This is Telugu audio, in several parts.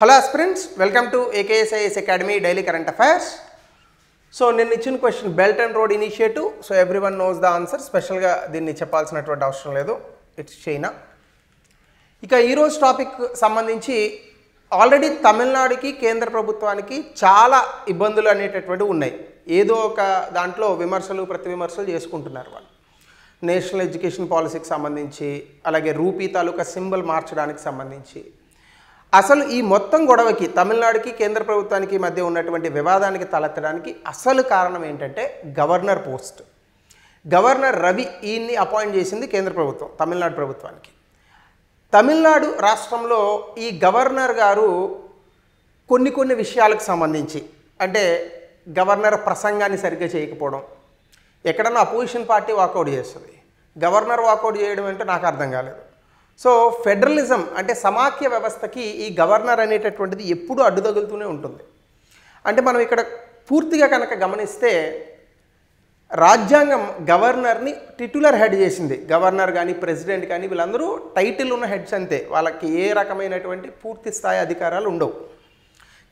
Hello aspirants, welcome to AKSIS Academy Daily Current Affairs. So నేను ఇచ్చిన question belt and road initiative. So everyone knows the answer. స్పెషల్గా దీన్ని చెప్పాల్సినటువంటి అవసరం లేదు. It's China. ఇక ఈరోజు టాపిక్ సంబంధించి ఆల్రెడీ తమిళనాడుకి కేంద్ర ప్రభుత్వానికి చాలా ఇబ్బందులు అనేటటువంటివి ఉన్నాయి. ఏదో ఒక దాంట్లో విమర్శలు ప్రతి విమర్శలు చేసుకుంటున్నారు వాళ్ళు. నేషనల్ ఎడ్యుకేషన్ పాలసీకి సంబంధించి, అలాగే రూపీ తాలూకా సింబల్ మార్చడానికి సంబంధించి, అసలు ఈ మొత్తం గొడవకి తమిళనాడుకి కేంద్ర ప్రభుత్వానికి మధ్య ఉన్నటువంటి వివాదానికి తలెత్తడానికి అసలు కారణం ఏంటంటే గవర్నర్ పోస్ట్. గవర్నర్ రవి ఈయన్ని అపాయింట్ చేసింది కేంద్ర ప్రభుత్వం తమిళనాడు ప్రభుత్వానికి. తమిళనాడు రాష్ట్రంలో ఈ గవర్నర్ గారు కొన్ని విషయాలకు సంబంధించి, అంటే గవర్నర్ ప్రసంగాన్ని సరిగ్గా చేయకపోవడం, ఎక్కడన్నా అపోజిషన్ పార్టీ వాకౌట్ చేస్తుంది, గవర్నర్ వాకౌట్ చేయడం అంటే నాకు అర్థం కాలేదు. సో ఫెడరలిజం అంటే సమాఖ్య వ్యవస్థకి ఈ గవర్నర్ అనేటటువంటిది ఎప్పుడూ అడ్డు తగులుతూనే ఉంటుంది. అంటే మనం ఇక్కడ పూర్తిగా కనుక గమనిస్తే రాజ్యాంగం గవర్నర్ని టిట్యులర్ హెడ్ చేసింది. గవర్నర్ కానీ ప్రెసిడెంట్ కానీ వీళ్ళందరూ టైటిల్ ఉన్న హెడ్స్ అంతే, వాళ్ళకి ఏ రకమైనటువంటి పూర్తి స్థాయి అధికారాలు ఉండవు.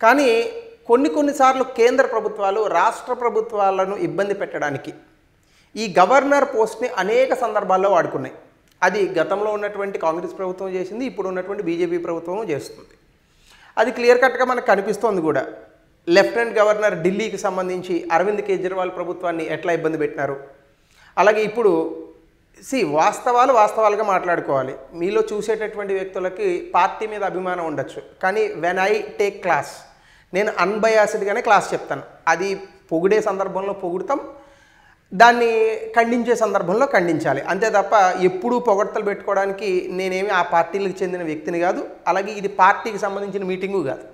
కానీ కొన్నిసార్లు కేంద్ర ప్రభుత్వాలు రాష్ట్ర ప్రభుత్వాలను ఇబ్బంది పెట్టడానికి ఈ గవర్నర్ పోస్ట్ని అనేక సందర్భాల్లో వాడుకున్నాయి. అది గతంలో ఉన్నటువంటి కాంగ్రెస్ ప్రభుత్వం చేసింది, ఇప్పుడు ఉన్నటువంటి బీజేపీ ప్రభుత్వం చేస్తుంది. అది క్లియర్ కట్గా మనకు కనిపిస్తోంది కూడా. లెఫ్టినెంట్ గవర్నర్ ఢిల్లీకి సంబంధించి అరవింద్ కేజ్రీవాల్ ప్రభుత్వాన్ని ఎట్లా ఇబ్బంది పెట్టినారు. అలాగే ఇప్పుడు వాస్తవాలుగా మాట్లాడుకోవాలి. మీలో చూసేటటువంటి వ్యక్తులకి పార్టీ మీద అభిమానం ఉండొచ్చు, కానీ వెన్ ఐ టేక్ క్లాస్ నేను అన్బయాస్డ్గానే క్లాస్ చెప్తాను. అది పొగిడే సందర్భంలో పొగుడుతాం, దాన్ని ఖండించే సందర్భంలో ఖండించాలి, అంతే తప్ప ఎప్పుడూ పొగడ్తలు పెట్టుకోవడానికి నేనేమి ఆ పార్టీలకు చెందిన వ్యక్తిని కాదు. అలాగే ఇది పార్టీకి సంబంధించిన మీటింగు కాదు,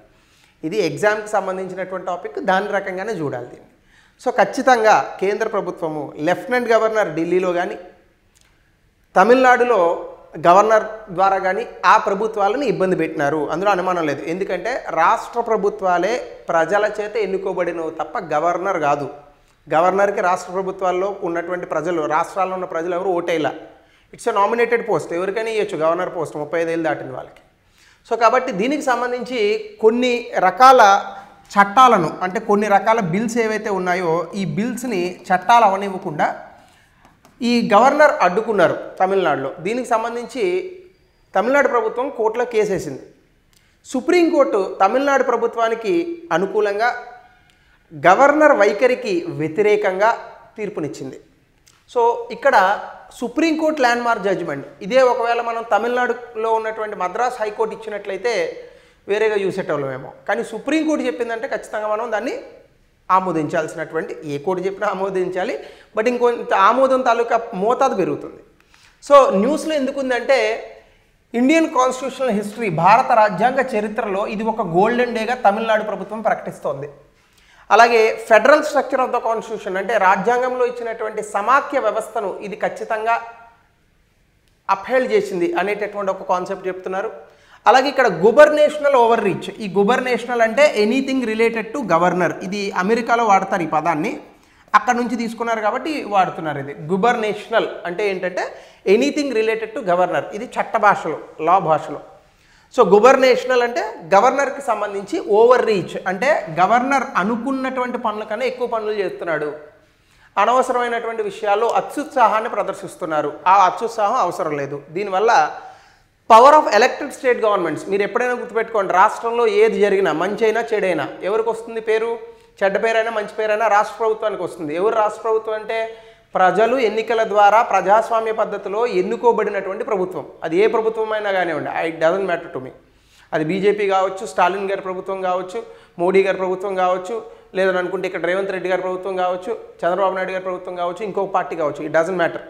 ఇది ఎగ్జామ్కి సంబంధించినటువంటి టాపిక్, దాని రకంగానే చూడాలి దీన్ని. సో ఖచ్చితంగా కేంద్ర ప్రభుత్వము లెఫ్టినెంట్ గవర్నర్ ఢిల్లీలో కానీ తమిళనాడులో గవర్నర్ ద్వారా కానీ ఆ ప్రభుత్వాలను ఇబ్బంది పెట్టినారు, అందులో అనుమానం లేదు. ఎందుకంటే రాష్ట్ర ప్రభుత్వాలే ప్రజల చేత ఎన్నుకోబడినవి తప్ప గవర్నర్ కాదు. గవర్నర్కి రాష్ట్ర ప్రభుత్వాల్లో ఉన్నటువంటి ప్రజలు, రాష్ట్రాల్లో ఉన్న ప్రజలు ఎవరు ఓటేలా. ఇట్స్ ఎ నామినేటెడ్ పోస్ట్, ఎవరికైనా ఇవ్వచ్చు గవర్నర్ పోస్ట్ 35 ఏళ్ళు దాటిన వాళ్ళకి. సో కాబట్టి దీనికి సంబంధించి కొన్ని రకాల చట్టాలను, అంటే కొన్ని రకాల బిల్స్ ఏవైతే ఉన్నాయో ఈ బిల్స్ని చట్టాలు అవనివ్వకుండా ఈ గవర్నర్ అడ్డుకున్నారు తమిళనాడులో. దీనికి సంబంధించి తమిళనాడు ప్రభుత్వం కోర్టులో కేసేసింది. సుప్రీంకోర్టు తమిళనాడు ప్రభుత్వానికి అనుకూలంగా గవర్నర్ వైఖరికి వ్యతిరేకంగా తీర్పునిచ్చింది. సో ఇక్కడ సుప్రీంకోర్టు ల్యాండ్మార్క్ జడ్జిమెంట్. ఇదే ఒకవేళ మనం తమిళనాడులో ఉన్నటువంటి మద్రాస్ హైకోర్టు ఇచ్చినట్లయితే వేరేగా చూసేటోళ్ళమేమో, కానీ సుప్రీంకోర్టు చెప్పిందంటే ఖచ్చితంగా మనం దాన్ని ఆమోదించాల్సినటువంటి, ఏ కోర్టు చెప్పినా ఆమోదించాలి, బట్ ఇంకొంత ఆమోదం తాలూకా మోతాదు పెరుగుతుంది. సో న్యూస్లో ఎందుకుందంటే ఇండియన్ కాన్స్టిట్యూషనల్ హిస్టరీ, భారత రాజ్యాంగ చరిత్రలో ఇది ఒక గోల్డెన్ డేగా తమిళనాడు ప్రభుత్వం ప్రకటిస్తోంది. అలాగే federal structure of the constitution, అంటే రాజ్యాంగంలో ఇచ్చినటువంటి సమాఖ్య వ్యవస్థను ఇది ఖచ్చితంగా అప్హెల్డ్ చేసింది అనేటటువంటి ఒక కాన్సెప్ట్ చెప్తున్నారు. అలాగే ఇక్కడ గుబర్నేషనల్ ఓవర్ రీచ్, ఈ గుబర్నేషనల్ అంటే ఎనీథింగ్ రిలేటెడ్ టు గవర్నర్, ఇది అమెరికాలో వాడతారు ఈ పదాన్ని, అక్కడ నుంచి తీసుకున్నారు కాబట్టి వాడుతున్నారు. ఇది గుబర్నేషనల్ అంటే ఏంటంటే ఎనీథింగ్ రిలేటెడ్ టు గవర్నర్, ఇది చట్ట భాషలో, లా భాషలో. సో గుబర్నేషనల్ అంటే గవర్నర్కి సంబంధించి, ఓవర్ రీచ్ అంటే గవర్నర్ అనుకున్నటువంటి పనుల కన్నా ఎక్కువ పనులు చేస్తున్నాడు, అనవసరమైనటువంటి విషయాల్లో అత్యుత్సాహాన్ని ప్రదర్శిస్తున్నారు, ఆ అత్యుత్సాహం అవసరం లేదు. దీనివల్ల power of elected state governments, మీరు ఎప్పుడైనా గుర్తుపెట్టుకోండి, రాష్ట్రంలో ఏది జరిగినా మంచి అయినా చెడైనా ఎవరికి వస్తుంది పేరు? చెడ్డ పేరైనా మంచి పేరైనా రాష్ట్ర ప్రభుత్వానికి వస్తుంది. ఎవరు రాష్ట్ర ప్రభుత్వం అంటే ప్రజలు ఎన్నికల ద్వారా ప్రజాస్వామ్య పద్ధతిలో ఎన్నుకోబడినటువంటి ప్రభుత్వం. అది ఏ ప్రభుత్వమైనా కానివ్వండి, it doesn't matter to me. అది బీజేపీ కావచ్చు, స్టాలిన్ గారి ప్రభుత్వం కావచ్చు, మోడీ గారి ప్రభుత్వం కావచ్చు, లేదని అనుకుంటే ఇక్కడ రేవంత్ రెడ్డి గారి ప్రభుత్వం కావచ్చు, చంద్రబాబు నాయుడు గారి ప్రభుత్వం కావచ్చు, ఇంకొక పార్టీ కావచ్చు, ఇట్ డజంట్ మ్యాటర్,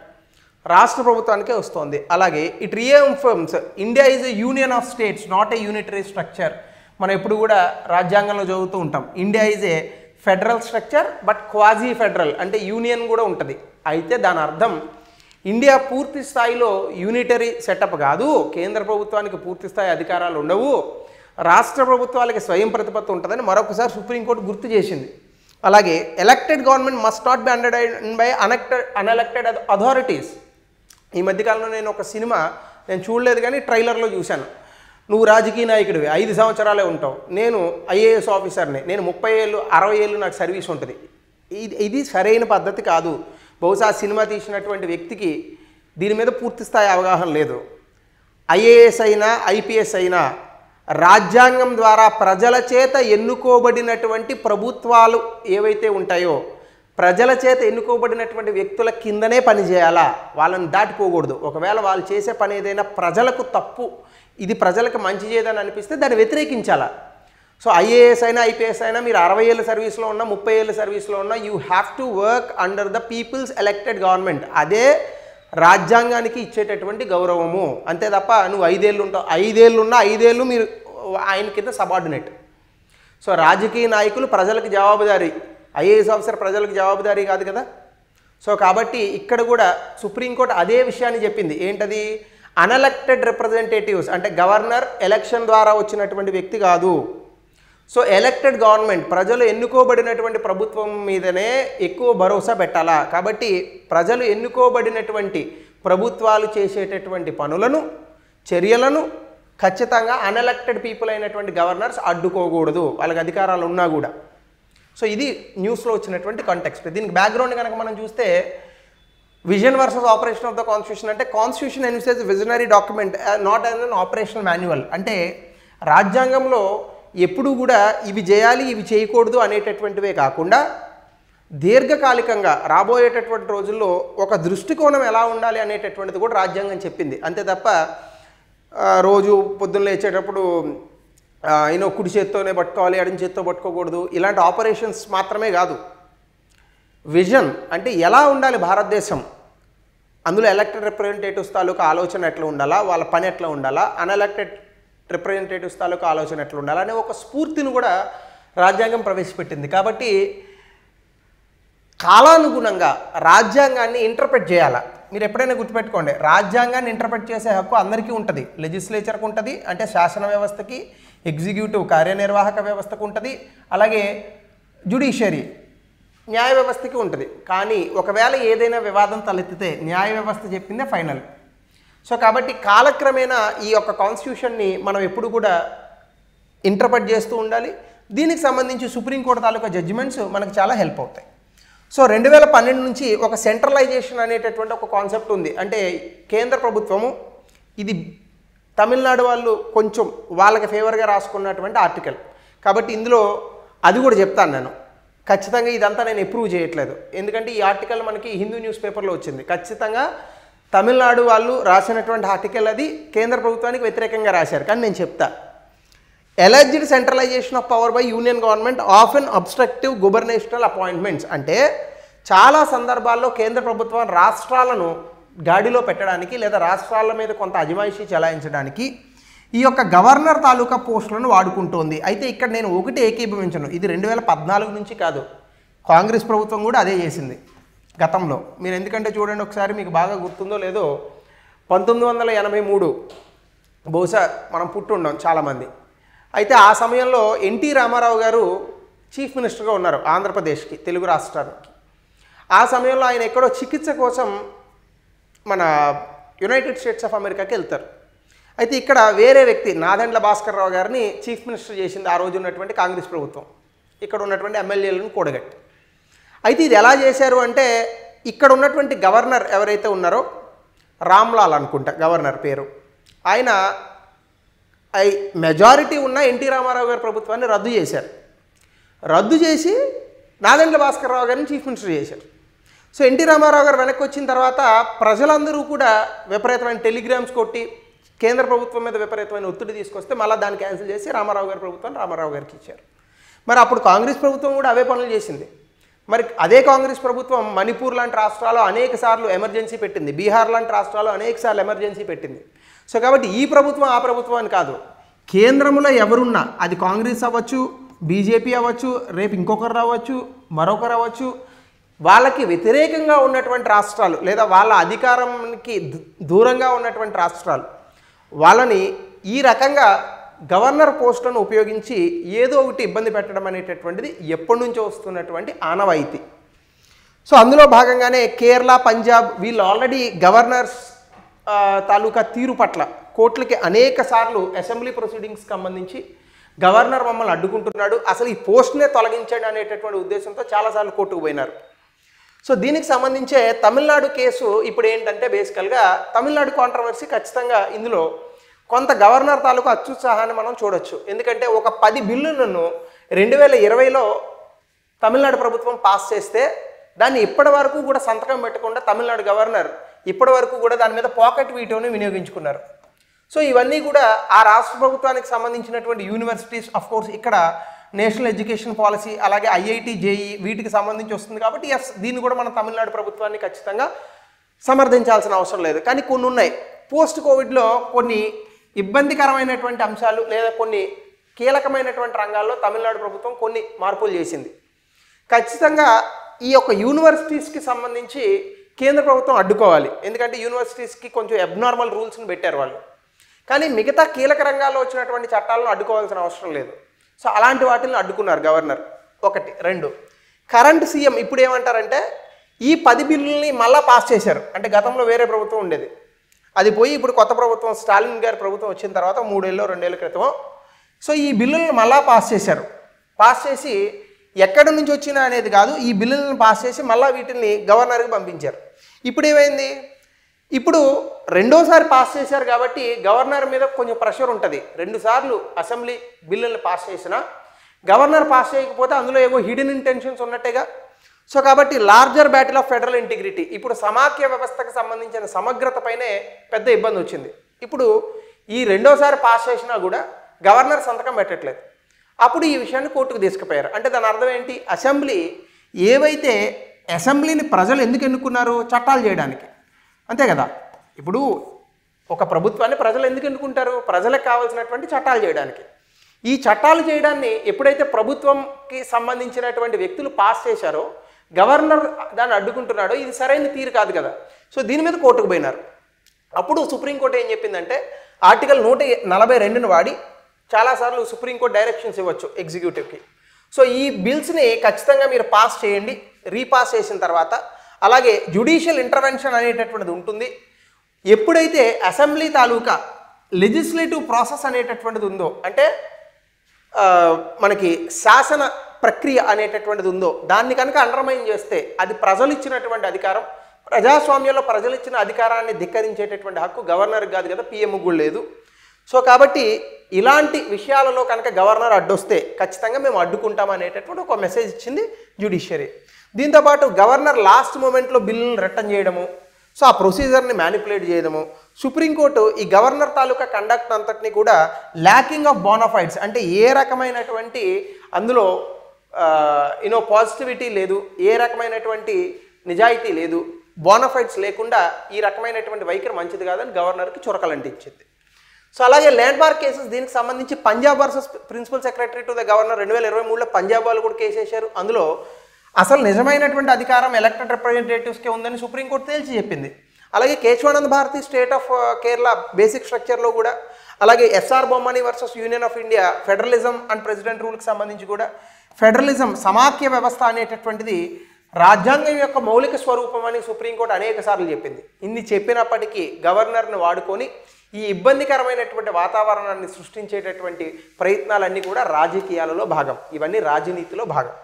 రాష్ట్ర ప్రభుత్వానికే వస్తుంది. అలాగే it reaffirms India is a union of states, not a unitary structure. మనం ఎప్పుడు కూడా రాజ్యాంగంలో చదువుతూ ఉంటాం, India is a federal structure but quasi federal, అంటే యూనియన్ కూడా ఉంటుంది. అయితే దాని అర్థం ఇండియా పూర్తి స్థాయిలో యూనిటరీ సెటప్ కాదు, కేంద్ర ప్రభుత్వానికి పూర్తి స్థాయి అధికారాలు ఉండవు, రాష్ట్ర ప్రభుత్వాలకి స్వయం ప్రతిపత్తి ఉంటుందని మరొకసారి సుప్రీంకోర్టు గుర్తు చేసింది. అలాగే elected government must not be undertaken by unelected authorities. ఈ మధ్యకాలంలో నేను ఒక సినిమా, నేను చూడలేదు కానీ ట్రైలర్లో చూశాను, నువ్వు రాజకీయ నాయకుడివి 5 సంవత్సరాలే ఉంటావు, నేను ఐఏఎస్ ఆఫీసర్ని, నేను 30 ఏళ్ళు 60 ఏళ్ళు నాకు సర్వీస్ ఉంటుంది. ఇది సరైన పద్ధతి కాదు. బహుశా సినిమా తీసినటువంటి వ్యక్తికి దీని మీద పూర్తి స్థాయి అవగాహన లేదు. ఐఏఎస్ అయినా ఐపీఎస్ అయినా రాజ్యాంగం ద్వారా ప్రజల చేత ఎన్నుకోబడినటువంటి ప్రభుత్వాలు ఏవైతే ఉంటాయో ప్రజల చేత ఎన్నుకోబడినటువంటి వ్యక్తుల కిందనే పనిచేయాలా, వాళ్ళని దాటిపోకూడదు. ఒకవేళ వాళ్ళు చేసే పని ఏదైనా ప్రజలకు తప్పు, ఇది ప్రజలకు మంచి చేయదని అనిపిస్తే దాన్ని వ్యతిరేకించాలా. సో ఐఏఎస్ అయినా ఐపీఎస్ అయినా మీరు 60 ఏళ్ళ సర్వీస్లో ఉన్నా 30 ఏళ్ళ సర్వీస్లో ఉన్నా you have to work under the peoples elected government. అదే రాజ్యాంగానికి ఇచ్చేటటువంటి గౌరవము. అంతే తప్ప నువ్వు 5 ఏళ్ళు ఉంటావు, 5 ఏళ్ళు ఉన్నా 5 ఏళ్ళు మీరు ఆయన కింద సబార్డినేట్. సో రాజకీయ నాయకులు ప్రజలకు జవాబుదారీ, ఐఏఎస్ ఆఫీసర్ ప్రజలకు జవాబుదారీ కాదు కదా. సో కాబట్టి ఇక్కడ కూడా సుప్రీంకోర్టు అదే విషయాన్ని చెప్పింది. ఏంటది? అన్ఎలెక్టెడ్ రిప్రజెంటేటివ్స్ అంటే గవర్నర్ ఎలక్షన్ ద్వారా వచ్చినటువంటి వ్యక్తి కాదు. సో ఎలక్టెడ్ గవర్నమెంట్ ప్రజలు ఎన్నుకోబడినటువంటి ప్రభుత్వం మీదనే ఎక్కువ భరోసా పెట్టాలా. కాబట్టి ప్రజలు ఎన్నుకోబడినటువంటి ప్రభుత్వాలు చేసేటటువంటి పనులను చర్యలను ఖచ్చితంగా అన్ఎలెక్టెడ్ పీపుల్ అయినటువంటి గవర్నర్స్ అడ్డుకోకూడదు, వాళ్ళకి అధికారాలు ఉన్నా కూడా. సో ఇది న్యూస్లో వచ్చినటువంటి కాంటెక్స్ట్. దీనికి బ్యాక్గ్రౌండ్ కనుక మనం చూస్తే vision versus operation of the constitution అంటే constitution envisage visionary document not as an operational manual. అంటే రాజ్యాంగంలో ఎప్పుడు కూడా ఇవి చేయాలి ఇవి చేయకూడదు అనేటటువంటివే కాకుండా దీర్ఘకాలికంగా రాబోయేటటువంటి రోజుల్లో ఒక దృష్టికోణం ఎలా ఉండాలి అనేటటువంటిది కూడా రాజ్యాంగం చెప్పింది. అంతే తప్ప రోజు పొద్దున్న లేచేటప్పుడు కుడి చేత్తోనే పట్టుకోవాలి ఎడమ చేత్తో పట్టుకోకూడదు ఇలాంటి ఆపరేషన్స్ మాత్రమే కాదు. విజన్ అంటే ఎలా ఉండాలి భారతదేశం, అందులో ఎలక్టెడ్ రిప్రజెంటేటివ్స్ తాలూకా ఆలోచన ఎట్లా ఉండాలా, వాళ్ళ పని ఎట్లా ఉండాలా, అన్ఎలెక్టెడ్ రిప్రజెంటేటివ్స్ తాలూకా ఆలోచన ఎట్లా ఉండాలా అనే ఒక స్ఫూర్తిని కూడా రాజ్యాంగం ప్రవేశపెట్టింది. కాబట్టి కాలానుగుణంగా రాజ్యాంగాన్ని ఇంటర్ప్రెట్ చేయాలా. మీరు ఎప్పుడైనా గుర్తుపెట్టుకోండి, రాజ్యాంగాన్ని ఇంటర్ప్రెట్ చేసే హక్కు అందరికీ ఉంటుంది. లెజిస్లేచర్కి ఉంటుంది, అంటే శాసన వ్యవస్థకి, ఎగ్జిక్యూటివ్ కార్యనిర్వాహక వ్యవస్థకు ఉంటుంది, అలాగే జ్యుడిషియరీ న్యాయ వ్యవస్థకి ఉంటుంది. కానీ ఒకవేళ ఏదైనా వివాదం తలెత్తితే న్యాయ వ్యవస్థ చెప్పిందే ఫైనల్. సో కాబట్టి కాలక్రమేణా ఈ యొక్క కాన్స్టిట్యూషన్ని మనం ఎప్పుడు కూడా ఇంటర్ప్రెట్ చేస్తూ ఉండాలి. దీనికి సంబంధించి సుప్రీంకోర్టు తాలూకా జడ్జిమెంట్స్ మనకు చాలా హెల్ప్ అవుతాయి. సో 2012 నుంచి ఒక సెంట్రలైజేషన్ అనేటటువంటి ఒక కాన్సెప్ట్ ఉంది. అంటే కేంద్ర ప్రభుత్వము, ఇది తమిళనాడు వాళ్ళు కొంచెం వాళ్ళకి ఫేవర్గా రాసుకున్నటువంటి ఆర్టికల్. కాబట్టి ఇందులో అది కూడా చెప్తాను నేను. ఖచ్చితంగా ఇదంతా నేను అప్రూవ్ చేయట్లేదు, ఎందుకంటే ఈ ఆర్టికల్ మనకి హిందూ న్యూస్ పేపర్లో వచ్చింది. ఖచ్చితంగా తమిళనాడు వాళ్ళు రాసినటువంటి ఆర్టికల్ అది కేంద్ర ప్రభుత్వానికి వ్యతిరేకంగా రాశారు. కానీ నేను చెప్తా, alleged centralisation of power by union government of an obstructive gubernatorial appointments అంటే చాలా సందర్భాల్లో కేంద్ర ప్రభుత్వం రాష్ట్రాలను గాడిలో పెట్టడానికి లేదా రాష్ట్రాల మీద కొంత అజమాయిషీ చెలాయించడానికి ఈ యొక్క గవర్నర్ తాలూకా పోస్టులను వాడుకుంటోంది. అయితే ఇక్కడ నేను ఒకటి ఏకీభవించను, ఇది 2014 నుంచి కాదు, కాంగ్రెస్ ప్రభుత్వం కూడా అదే చేసింది గతంలో. మీరు ఎందుకంటే చూడండి ఒకసారి, మీకు బాగా గుర్తుందో లేదో, 1983 బహుశా మనం పుట్టుండం చాలామంది. అయితే ఆ సమయంలో ఎన్టీ రామారావు గారు చీఫ్ మినిస్టర్గా ఉన్నారు ఆంధ్రప్రదేశ్కి, తెలుగు రాష్ట్రానికి. ఆ సమయంలో ఆయన ఎక్కడో చికిత్స కోసం మన యునైటెడ్ స్టేట్స్ ఆఫ్ అమెరికాకి వెళ్తారు. అయితే ఇక్కడ వేరే వ్యక్తి నాదెండ్ల భాస్కర్ రావు గారిని చీఫ్ మినిస్టర్ చేసింది ఆ రోజు ఉన్నటువంటి కాంగ్రెస్ ప్రభుత్వం, ఇక్కడ ఉన్నటువంటి ఎమ్మెల్యేలను కూడగట్టి. అయితే ఇది ఎలా చేశారు అంటే, ఇక్కడ ఉన్నటువంటి గవర్నర్ ఎవరైతే ఉన్నారో రామ్లాల్ అనుకుంటా గవర్నర్ పేరు, ఆయన మెజారిటీ ఉన్న ఎన్టీ రామారావు గారి ప్రభుత్వాన్ని రద్దు చేశారు. రద్దు చేసి నాదెండ్ల భాస్కర్ రావు గారిని చీఫ్ మినిస్టర్ చేశారు. సో ఎన్టీ రామారావు గారు వెనక్కి వచ్చిన తర్వాత ప్రజలందరూ కూడా విపరీతమైన టెలిగ్రామ్స్ కొట్టి కేంద్ర ప్రభుత్వం మీద విపరీతమైన ఒత్తిడి తీసుకొస్తే మళ్ళీ దాన్ని క్యాన్సిల్ చేసి రామారావు గారి ప్రభుత్వాన్ని రామారావు గారికి ఇచ్చారు. మరి అప్పుడు కాంగ్రెస్ ప్రభుత్వం కూడా అవే పనులు చేసింది. మరి అదే కాంగ్రెస్ ప్రభుత్వం మణిపూర్ లాంటి రాష్ట్రాల్లో అనేక సార్లు ఎమర్జెన్సీ పెట్టింది, బీహార్ లాంటి రాష్ట్రాల్లో అనేక సార్లు ఎమర్జెన్సీ పెట్టింది. సో కాబట్టి ఈ ప్రభుత్వం ఆ ప్రభుత్వం అని కాదు, కేంద్రంలో ఎవరున్నా, అది కాంగ్రెస్ అవ్వచ్చు, బీజేపీ అవ్వచ్చు, రేపు ఇంకొకరు రావచ్చు, మరొకరు అవ్వచ్చు, వాళ్ళకి వ్యతిరేకంగా ఉన్నటువంటి రాష్ట్రాలు లేదా వాళ్ళ అధికారానికి దూరంగా ఉన్నటువంటి రాష్ట్రాలు, వాళ్ళని ఈ రకంగా గవర్నర్ పోస్టులను ఉపయోగించి ఏదో ఒకటి ఇబ్బంది పెట్టడం అనేటటువంటిది ఎప్పటి నుంచో వస్తున్నటువంటి ఆనవాయితీ. సో అందులో భాగంగానే కేరళ, పంజాబ్ వీళ్ళు ఆల్రెడీ గవర్నర్స్ తాలూకా తీరు పట్ల కోర్టులకి అనేక సార్లు అసెంబ్లీ ప్రొసీడింగ్స్కి సంబంధించి గవర్నర్ మమ్మల్ని అడ్డుకుంటున్నాడు, అసలు ఈ పోస్ట్నే తొలగించండి అనేటటువంటి ఉద్దేశంతో చాలాసార్లు కోర్టుకు పోయినారు. సో దీనికి సంబంధించే తమిళనాడు కేసు ఇప్పుడు ఏంటంటే బేసికల్గా తమిళనాడు కాంట్రవర్సీ ఖచ్చితంగా ఇందులో కొంత గవర్నర్ తాలూకు అత్యుత్సాహాన్ని మనం చూడొచ్చు. ఎందుకంటే ఒక 10 బిల్లులను 2020లో తమిళనాడు ప్రభుత్వం పాస్ చేస్తే దాన్ని ఇప్పటి వరకు కూడా సంతకం పెట్టకుండా తమిళనాడు గవర్నర్ ఇప్పటి వరకు కూడా దాని మీద పాకెట్ వీటోని వినియోగించుకున్నారు. సో ఇవన్నీ కూడా ఆ రాష్ట్ర ప్రభుత్వానికి సంబంధించినటువంటి యూనివర్సిటీస్, ఆఫ్ కోర్స్ ఇక్కడ నేషనల్ ఎడ్యుకేషన్ పాలసీ అలాగే ఐఐటి జేఈ వీటికి సంబంధించి వస్తుంది కాబట్టి ఎస్ దీన్ని కూడా మన తమిళనాడు ప్రభుత్వాన్ని ఖచ్చితంగా సమర్థించాల్సిన అవసరం లేదు. కానీ కొన్ని ఉన్నాయి. పోస్ట్ కోవిడ్లో కొన్ని ఇబ్బందికరమైనటువంటి అంశాలు లేదా కొన్ని కీలకమైనటువంటి రంగాల్లో తమిళనాడు ప్రభుత్వం కొన్ని మార్పులు చేసింది. ఖచ్చితంగా ఈ యొక్క యూనివర్సిటీస్కి సంబంధించి కేంద్ర ప్రభుత్వం అడ్డుకోవాలి. ఎందుకంటే యూనివర్సిటీస్కి కొంచెం అబ్నార్మల్ రూల్స్ని పెట్టారు వాళ్ళు. కానీ మిగతా కీలక రంగాల్లో వచ్చినటువంటి చట్టాలను అడ్డుకోవాల్సిన అవసరం లేదు. సో అలాంటి వాటిని అడ్డుకున్నారు గవర్నర్. 1. 2 కరెంట్ సీఎం ఇప్పుడు ఏమంటారంటే ఈ 10 బిల్లుల్ని మళ్ళీ పాస్ చేశారు. అంటే గతంలో వేరే ప్రభుత్వం ఉండేది, అది పోయి ఇప్పుడు కొత్త ప్రభుత్వం స్టాలిన్ గారి ప్రభుత్వం వచ్చిన తర్వాత 3 ఏళ్ళు 2 ఏళ్ళ క్రితం సో ఈ బిల్లులను మళ్ళీ పాస్ చేశారు. పాస్ చేసి ఎక్కడి నుంచి వచ్చినా అనేది కాదు, ఈ బిల్లులను పాస్ చేసి మళ్ళీ వీటిని గవర్నర్కి పంపించారు. ఇప్పుడు ఏమైంది, ఇప్పుడు రెండోసారి పాస్ చేశారు కాబట్టి గవర్నర్ మీద కొంచెం ప్రెషర్ ఉంటుంది. 2 సార్లు అసెంబ్లీ బిల్లులను పాస్ చేసినా గవర్నర్ పాస్ చేయకపోతే అందులో ఏవో హిడెన్ ఇంటెన్షన్స్ ఉన్నట్టేగా. సో కాబట్టి larger battle of federal integrity, ఇప్పుడు సమాఖ్య వ్యవస్థకు సంబంధించిన సమగ్రతపైనే పెద్ద ఇబ్బంది వచ్చింది. ఇప్పుడు ఈ రెండోసారి పాస్ చేసినా కూడా గవర్నర్ సంతకం పెట్టట్లేదు. అప్పుడు ఈ విషయాన్ని కోర్టుకు తీసుకుపోయారు. అంటే దాని అర్థం ఏంటి, అసెంబ్లీ ఏవైతే అసెంబ్లీని ప్రజలు ఎందుకు ఎన్నుకున్నారు, చట్టాలు చేయడానికి, అంతే కదా. ఇప్పుడు ఒక ప్రభుత్వాన్ని ప్రజలు ఎందుకు ఎన్నుకుంటారు, ప్రజలకు కావాల్సినటువంటి చట్టాలు చేయడానికి. ఈ చట్టాలు చేయడాన్ని ఎప్పుడైతే ప్రభుత్వంకి సంబంధించినటువంటి వ్యక్తులు పాస్ చేశారో గవర్నర్ దాన్ని అడ్డుకుంటున్నాడో ఇది సరైన తీరు కాదు కదా. సో దీని మీద కోర్టుకు పోయినారు. అప్పుడు సుప్రీంకోర్టు ఏం చెప్పిందంటే ఆర్టికల్ 142ని వాడి చాలాసార్లు సుప్రీంకోర్టు డైరెక్షన్స్ ఇవ్వచ్చు ఎగ్జిక్యూటివ్కి. సో ఈ బిల్స్ని ఖచ్చితంగా మీరు పాస్ చేయండి, రీపాస్ చేసిన తర్వాత అలాగే జ్యుడిషియల్ ఇంటర్వెన్షన్ అనేటటువంటిది ఉంటుంది. ఎప్పుడైతే అసెంబ్లీ తాలూకా లెజిస్లేటివ్ ప్రాసెస్ అనేటటువంటిది ఉందో, అంటే మనకి శాసన ప్రక్రియ అనేటటువంటిది ఉందో దాన్ని కనుక అండర్మైన్ చేస్తే అది ప్రజలు ఇచ్చినటువంటి అధికారం, ప్రజాస్వామ్యంలో ప్రజలు ఇచ్చిన అధికారాన్ని ధిక్కరించేటటువంటి హక్కు గవర్నర్కి కాదు కదా, పిఎంకి కూడా లేదు. సో కాబట్టి ఇలాంటి విషయాలలో కనుక గవర్నర్ అడ్డొస్తే ఖచ్చితంగా మేము అడ్డుకుంటాం అనేటటువంటి ఒక మెసేజ్ ఇచ్చింది జ్యుడిషియరీ. దీంతోపాటు గవర్నర్ లాస్ట్ మూమెంట్లో బిల్లును రిటర్న్ చేయడము, సో ఆ ప్రొసీజర్ని మ్యానిపులేట్ చేయడము, సుప్రీంకోర్టు ఈ గవర్నర్ తాలూకా కండక్ట్ అంతటిని కూడా ల్యాకింగ్ ఆఫ్ బోనాఫైడ్స్, అంటే ఏ రకమైనటువంటి అందులో పాజిటివిటీ లేదు, ఏ రకమైనటువంటి నిజాయితీ లేదు, బోనాఫైడ్స్ లేకుండా ఈ రకమైనటువంటి వైఖరి మంచిది కాదని గవర్నర్కి చురకలంటించింది. సో అలాగే ల్యాండ్ మార్క్ కేసెస్, దీనికి సంబంధించి Punjab versus principal secretary to the governor 2023లో పంజాబ్ వాళ్ళు కూడా కేసు వేశారు. అందులో అసలు నిజమైనటువంటి అధికారం ఎలక్టెడ్ రిప్రజెంటేటివ్స్కే ఉందని సుప్రీంకోర్టు తేల్చి చెప్పింది. అలాగే Keshavanand Bharati state of Kerala basic స్ట్రక్చర్లో కూడా, అలాగే ఎస్ఆర్ బొమ్మని versus union of India federalism and president రూల్కి సంబంధించి కూడా ఫెడరలిజం సమాఖ్య వ్యవస్థ అనేటటువంటిది రాజ్యాంగం యొక్క మౌలిక స్వరూపం అని సుప్రీంకోర్టు అనేక సార్లు చెప్పింది. ఇన్ని చెప్పినప్పటికీ గవర్నర్ని వాడుకొని ఈ ఇబ్బందికరమైనటువంటి వాతావరణాన్ని సృష్టించేటటువంటి ప్రయత్నాలన్నీ కూడా రాజకీయాలలో భాగం, ఇవన్నీ రాజనీతిలో భాగం.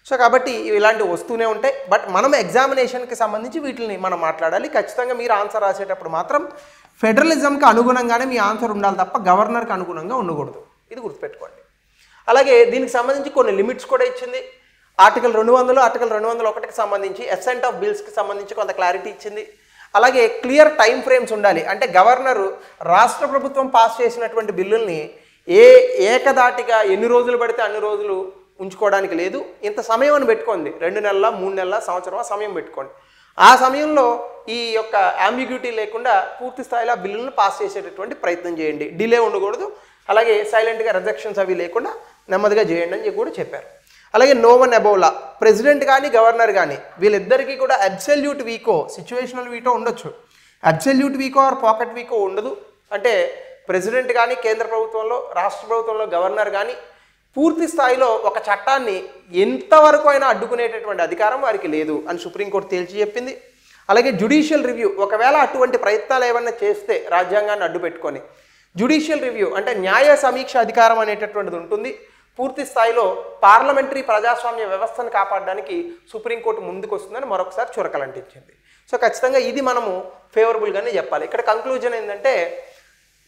సో కాబట్టి ఇలాంటివి వస్తూనే ఉంటాయి. బట్ మనం ఎగ్జామినేషన్కి సంబంధించి వీటిని మనం మాట్లాడాలి. ఖచ్చితంగా మీరు ఆన్సర్ రాసేటప్పుడు మాత్రం ఫెడరలిజంకి అనుగుణంగానే మీ ఆన్సర్ ఉండాలి తప్ప గవర్నర్కి అనుగుణంగా ఉండకూడదు, ఇది గుర్తుపెట్టుకోండి. అలాగే దీనికి సంబంధించి కొన్ని లిమిట్స్ కూడా ఇచ్చింది. ఆర్టికల్ 200, ఆర్టికల్ 201కి సంబంధించి అసెంట్ ఆఫ్ బిల్స్కి సంబంధించి కొంత క్లారిటీ ఇచ్చింది. అలాగే క్లియర్ టైం ఫ్రేమ్స్ ఉండాలి. అంటే గవర్నరు రాష్ట్ర ప్రభుత్వం పాస్ చేసినటువంటి బిల్లుల్ని ఏకదాటిగా ఎన్ని రోజులు పడితే అన్ని రోజులు ఉంచుకోవడానికి లేదు, ఇంత సమయం అని పెట్టుకోండి, 2 నెలల 3 నెలల సంవత్సరం సమయం పెట్టుకోండి. ఆ సమయంలో ఈ యొక్క అంబిగ్యూటీ లేకుండా పూర్తి స్థాయిలో బిల్లులను పాస్ చేసేటటువంటి ప్రయత్నం చేయండి, డిలే ఉండకూడదు. అలాగే సైలెంట్గా రిజెక్షన్స్ అవి లేకుండా నెమ్మదిగా చేయండి అని కూడా చెప్పారు. అలాగే no one above law, president కానీ గవర్నర్ కానీ వీళ్ళిద్దరికీ కూడా అబ్సల్యూట్ వీకో, సిచ్యువేషనల్ వీటో ఉండొచ్చు, absolute veto or pocket veto ఉండదు. అంటే ప్రెసిడెంట్ కానీ కేంద్ర ప్రభుత్వంలో, రాష్ట్ర ప్రభుత్వంలో గవర్నర్ కానీ పూర్తి స్థాయిలో ఒక చట్టాన్ని ఎంతవరకు అయినా అడ్డుకునేటటువంటి అధికారం వారికి లేదు అని సుప్రీంకోర్టు తేల్చి చెప్పింది. అలాగే జ్యుడిషియల్ రివ్యూ, ఒకవేళ అటువంటి ప్రయత్నాలు ఏమన్నా చేస్తే రాజ్యాంగాన్ని అడ్డు పెట్టుకొని జ్యుడిషియల్ రివ్యూ అంటే న్యాయ సమీక్ష అధికారం అనేటటువంటిది ఉంటుంది. పూర్తి స్థాయిలో పార్లమెంటరీ ప్రజాస్వామ్య వ్యవస్థను కాపాడడానికి సుప్రీంకోర్టు ముందుకు వస్తుందని మరొకసారి చురకలంటించింది. సో ఖచ్చితంగా ఇది మనము ఫేవరబుల్గానే చెప్పాలి. ఇక్కడ కంక్లూజన్ ఏంటంటే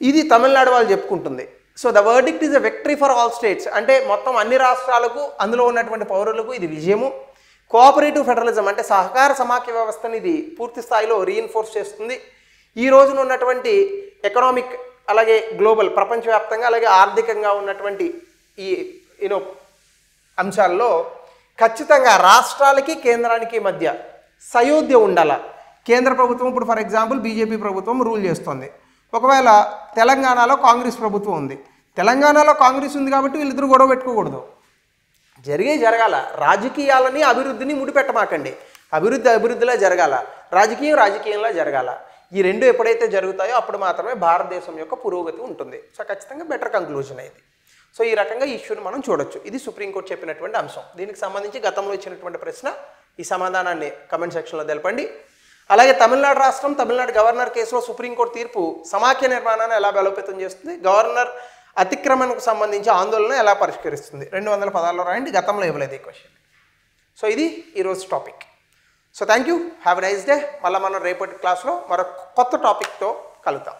ఇది తమిళనాడు వాళ్ళు చెప్పుకుంటుంది. So the verdict is a victory for all states, అంటే మొత్తం అన్ని రాష్ట్రాలకు అందులో ఉన్నటువంటి పౌరులకు ఇది విజయము. కోఆపరేటివ్ ఫెడరలిజం అంటే సహకార సమాఖ్య వ్యవస్థని ఇది పూర్తి స్థాయిలో రీఎన్ఫోర్స్ చేస్తుంది. ఈ రోజున ఉన్నటువంటి ఎకనామిక్ అలాగే గ్లోబల్ ప్రపంచవ్యాప్తంగా అలాగే ఆర్థికంగా ఉన్నటువంటి ఈ అంశాల్లో ఖచ్చితంగా రాష్ట్రాలకి కేంద్రానికి మధ్య సయోధ్య ఉండాల. కేంద్ర ప్రభుత్వం ఇప్పుడు ఫర్ ఎగ్జాంపుల్ బీజేపీ ప్రభుత్వం రూల్ చేస్తుంది. ఒకవేళ తెలంగాణలో కాంగ్రెస్ ప్రభుత్వం ఉంది, తెలంగాణలో కాంగ్రెస్ ఉంది కాబట్టి వీళ్ళిద్దరూ గొడవ పెట్టుకోకూడదు. జరగాల. రాజకీయాలని అభివృద్ధిని ముడిపెట్టమాకండి. అభివృద్ధిలా జరగాల, రాజకీయంలా జరగాల. ఈ రెండు ఎప్పుడైతే జరుగుతాయో అప్పుడు మాత్రమే భారతదేశం యొక్క పురోగతి ఉంటుంది. సో ఖచ్చితంగా బెటర్ కంక్లూజన్ అయింది. సో ఈ రకంగా ఈ ఇష్యూని మనం చూడొచ్చు. ఇది సుప్రీంకోర్టు చెప్పినటువంటి అంశం. దీనికి సంబంధించి గతంలో ఇచ్చినటువంటి ప్రశ్న, ఈ సమాధానాన్ని కమెంట్ సెక్షన్లో తెలపండి. అలాగే తమిళనాడు రాష్ట్రం, తమిళనాడు గవర్నర్ కేసులో సుప్రీంకోర్టు తీర్పు సమాఖ్య నిర్మాణాన్ని ఎలా బలోపేతం చేస్తుంది, గవర్నర్ అతిక్రమణకు సంబంధించి ఆందోళన ఎలా పరిష్కరిస్తుంది, 200 పదాల్లో రాయండి. గతంలో ఇవ్వలేదు ఈ క్వశ్చన్. సో ఇది ఈరోజు topic. So thank you, have a nice day. మళ్ళీ మనం రేపటి క్లాస్లో మరొక కొత్త టాపిక్తో కలుద్దాం.